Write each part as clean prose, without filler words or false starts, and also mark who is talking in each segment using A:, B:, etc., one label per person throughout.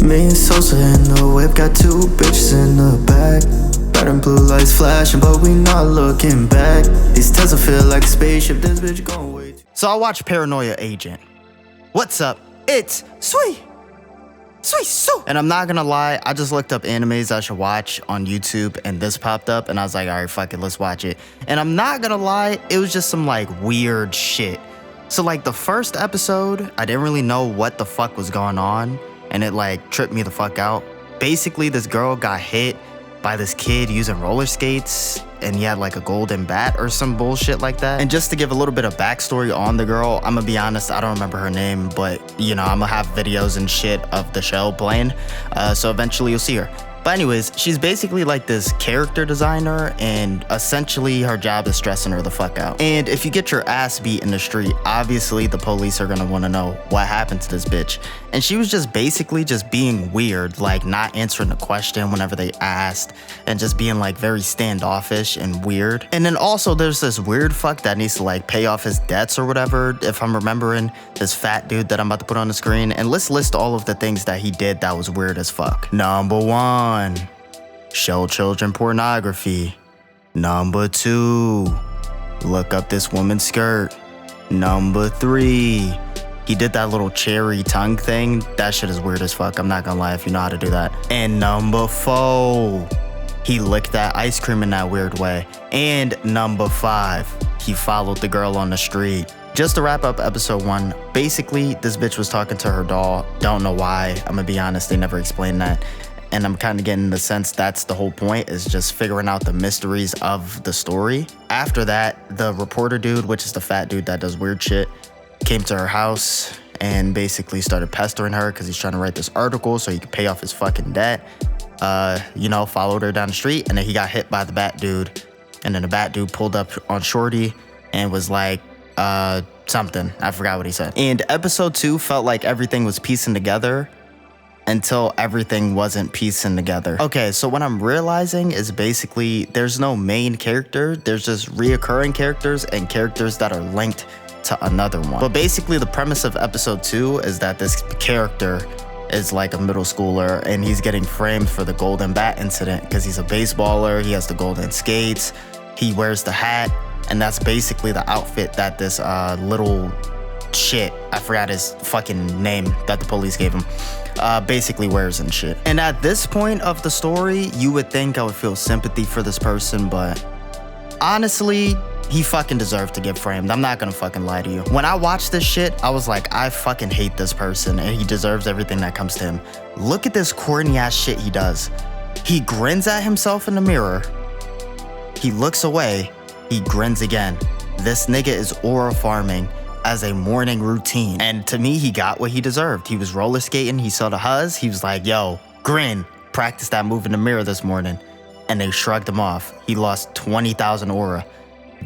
A: Me and Sosa in the whip, got two bitches in the back. Red and blue lights flashing, but we not looking back. These Tesla feel like a spaceship, this bitch going way too.
B: So I watched Paranoia Agent. What's up? It's Sweet Sue. And I'm not gonna lie, I just looked up animes I should watch on YouTube and this popped up and I was like, all right, fuck it, let's watch it. And I'm not gonna lie, it was just some like weird shit. So like the first episode, I didn't really know what the fuck was going on and it like tripped me the fuck out. Basically, this girl got hit by this kid using roller skates and he had like a golden bat or some bullshit like that. And just to give a little bit of backstory on the girl, I'm gonna be honest, I don't remember her name, but you know, I'm gonna have videos and shit of the show playing, so eventually you'll see her. But anyways, she's basically like this character designer and essentially her job is stressing her the fuck out. And if you get your ass beat in the street, obviously the police are gonna wanna know what happened to this bitch. And she was just basically just being weird, like not answering the question whenever they asked and just being like very standoffish and weird. And then also there's this weird fuck that needs to like pay off his debts or whatever, if I'm remembering, this fat dude that I'm about to put on the screen. And let's list all of the things that he did that was weird as fuck. Number 1. Show children pornography. Number 2. Look up this woman's skirt. Number 3. He did that little cherry tongue thing. That shit is weird as fuck. I'm not gonna lie if you know how to do that. And number 4. He licked that ice cream in that weird way. And number 5. He followed the girl on the street. Just to wrap up episode 1, basically this bitch was talking to her doll. Don't know why. I'm gonna be honest, they never explained that. And I'm kind of getting the sense that's the whole point, is just figuring out the mysteries of the story. After that, the reporter dude, which is the fat dude that does weird shit, came to her house and basically started pestering her because he's trying to write this article so he could pay off his fucking debt. You know, followed her down the street and then he got hit by the bat dude. And then the bat dude pulled up on Shorty and was like, something. I forgot what he said. And episode 2 felt like everything was piecing together until everything wasn't piecing together. Okay, so what I'm realizing is basically there's no main character, there's just reoccurring characters and characters that are linked to another one. But basically the premise of episode 2 is that this character is like a middle schooler and he's getting framed for the golden bat incident because he's a baseballer, he has the golden skates, he wears the hat, and that's basically the outfit that this little shit, I forgot his fucking name that the police gave him, basically wears and shit. And at this point of the story, you would think I would feel sympathy for this person, but honestly, he fucking deserved to get framed. I'm not gonna fucking lie to you. When I watched this shit, I was like, I fucking hate this person and he deserves everything that comes to him. Look at this corny ass shit he does. He grins at himself in the mirror. He looks away. He grins again. This nigga is aura farming as a morning routine. And to me, he got what he deserved. He was roller skating, he saw the huzz, he was like, yo, grin, practice that move in the mirror this morning. And they shrugged him off. He lost 20,000 aura.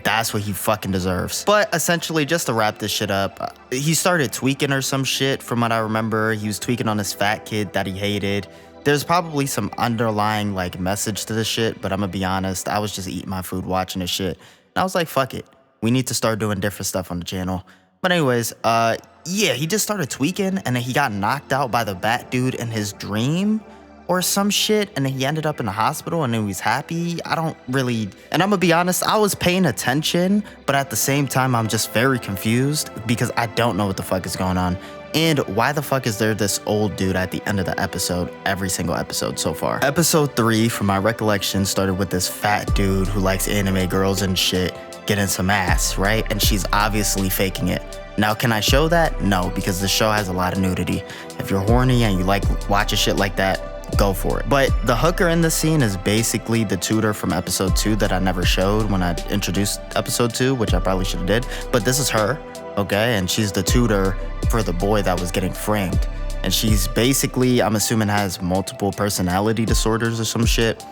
B: That's what he fucking deserves. But essentially, just to wrap this shit up, he started tweaking or some shit from what I remember. He was tweaking on this fat kid that he hated. There's probably some underlying like message to this shit, but I'm gonna be honest, I was just eating my food watching this shit. And I was like, fuck it. We need to start doing different stuff on the channel. But anyways, yeah, he just started tweaking and then he got knocked out by the bat dude in his dream or some shit. And then he ended up in the hospital and then he was happy. I don't really, and I'm gonna be honest, I was paying attention, but at the same time, I'm just very confused because I don't know what the fuck is going on. And why the fuck is there this old dude at the end of the episode, every single episode so far? Episode 3, from my recollection, started with this fat dude who likes anime girls and shit getting some ass, right? And she's obviously faking it. Now, can I show that? No, because the show has a lot of nudity. If you're horny and you like watching shit like that, go for it. But the hooker in this scene is basically the tutor from episode 2 that I never showed when I introduced episode 2, which I probably should have did. But this is her, okay? And she's the tutor for the boy that was getting framed. And she's basically, I'm assuming, has multiple personality disorders or some shit.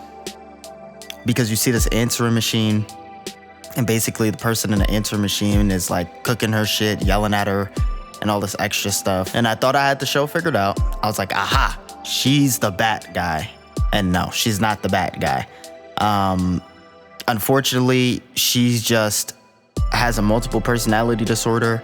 B: Because you see this answering machine, and basically the person in the answering machine is like cooking her shit, yelling at her, and all this extra stuff. And I thought I had the show figured out. I was like, aha, she's the bat guy. And no, she's not the bat guy. Unfortunately, she's just has a multiple personality disorder.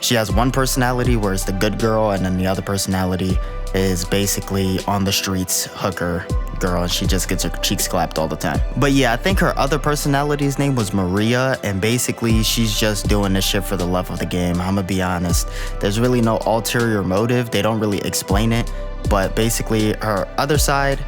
B: She has one personality where it's the good girl, and then the other personality is basically on the streets hooker girl, and she just gets her cheeks clapped all the time. But yeah, I think her other personality's name was Maria, and basically she's just doing this shit for the love of the game. I'm gonna be honest. There's really no ulterior motive. They don't really explain it, but basically her other side,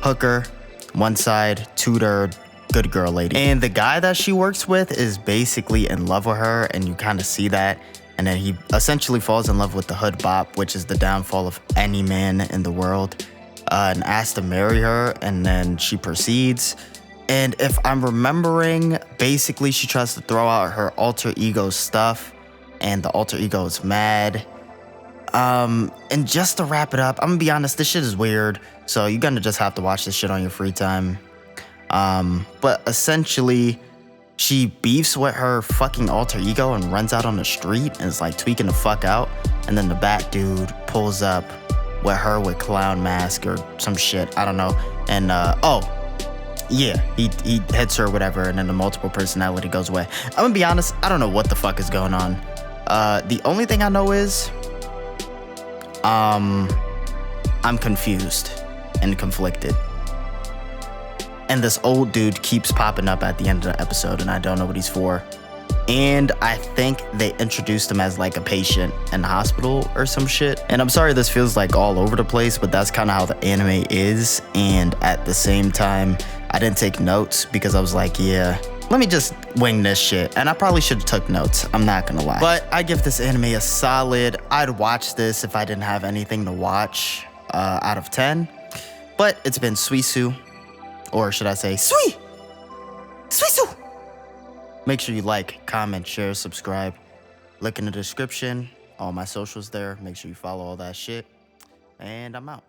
B: hooker, one side, tutor, good girl lady. And the guy that she works with is basically in love with her, and you kind of see that. And then he essentially falls in love with the hood bop, which is the downfall of any man in the world, and asks to marry her, and then she proceeds. And if I'm remembering, basically she tries to throw out her alter ego stuff, and the alter ego is mad. And just to wrap it up, I'm gonna be honest, this shit is weird, so you're gonna just have to watch this shit on your free time. But essentially, she beefs with her fucking alter ego and runs out on the street and is like tweaking the fuck out. And then the bat dude pulls up with her with clown mask or some shit, I don't know. And yeah, he hits her or whatever, and then the multiple personality goes away. I'm gonna be honest, I don't know what the fuck is going on. The only thing I know is I'm confused and conflicted. And this old dude keeps popping up at the end of the episode, and I don't know what he's for. And I think they introduced him as like a patient in the hospital or some shit. And I'm sorry this feels like all over the place, but that's kind of how the anime is. And at the same time, I didn't take notes because I was like, yeah, let me just wing this shit. And I probably should have took notes, I'm not gonna lie. But I give this anime a solid, I'd watch this if I didn't have anything to watch, out of 10. But it's been Suisu. Or should I say, Sui! Suisu! Make sure you like, comment, share, subscribe. Link in the description. All my socials there. Make sure you follow all that shit. And I'm out.